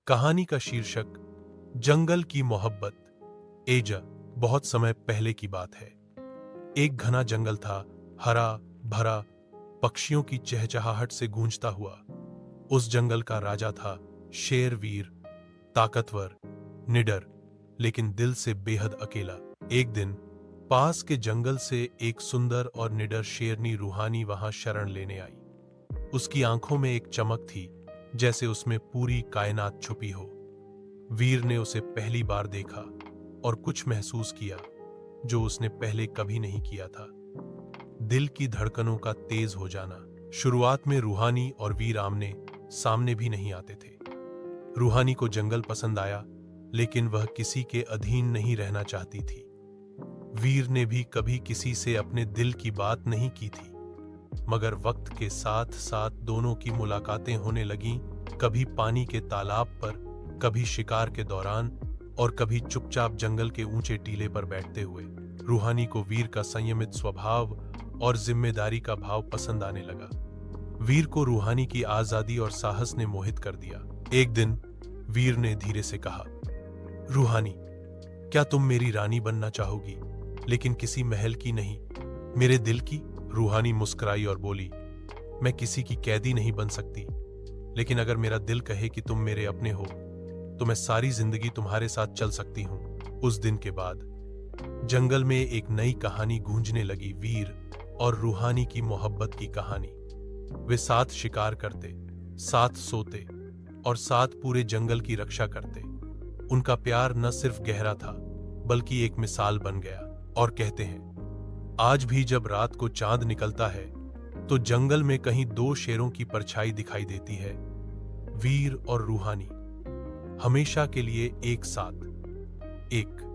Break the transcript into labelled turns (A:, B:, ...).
A: कहानी का शीर्षक जंगल की मोहब्बत। एजा बहुत समय पहले की बात है। एक घना जंगल था, हरा भरा, पक्षियों की चहचहाहट से गूंजता हुआ। उस जंगल का राजा था शेर, वीर, ताकतवर, निडर, लेकिन दिल से बेहद अकेला। एक दिन पास के जंगल से एक सुंदर और निडर शेरनी रूहानी वहां शरण लेने आई। उसकी आंखों में एक चमक थी, जैसे उसमें पूरी कायनात छुपी हो। वीर ने उसे पहली बार देखा और कुछ महसूस किया जो उसने पहले कभी नहीं किया था। दिल की धड़कनों का तेज हो जाना। शुरुआत में रूहानी और वीर आमने सामने भी नहीं आते थे। रूहानी को जंगल पसंद आया, लेकिन वह किसी के अधीन नहीं रहना चाहती थी। वीर ने भी कभी किसी से अपने दिल की बात नहीं की थी, मगर वक्त के साथ साथ दोनों की मुलाकातें होने लगीं, कभी पानी के तालाब पर, कभी शिकार के दौरान और कभी चुपचाप जंगल के ऊंचे टीले पर बैठते हुए। रूहानी को वीर का संयमित स्वभाव और जिम्मेदारी का भाव पसंद आने लगा। वीर को रूहानी की आजादी और साहस ने मोहित कर दिया। एक दिन वीर ने धीरे से कहा, रूहानी, क्या तुम मेरी रानी बनना चाहोगी? लेकिन किसी महल की नहीं, मेरे दिल की। रूहानी मुस्कुराई और बोली, मैं किसी की कैदी नहीं बन सकती, लेकिन अगर मेरा दिल कहे कि तुम मेरे अपने हो, तो मैं सारी जिंदगी तुम्हारे साथ चल सकती हूं। उस दिन के बाद जंगल में एक नई कहानी गूंजने लगी, वीर और रूहानी की मोहब्बत की कहानी। वे साथ शिकार करते, साथ सोते और साथ पूरे जंगल की रक्षा करते। उनका प्यार न सिर्फ गहरा था, बल्कि एक मिसाल बन गया। और कहते हैं, आज भी जब रात को चांद निकलता है, तो जंगल में कहीं दो शेरों की परछाई दिखाई देती है। वीर और रूहानी हमेशा के लिए एक साथ, एक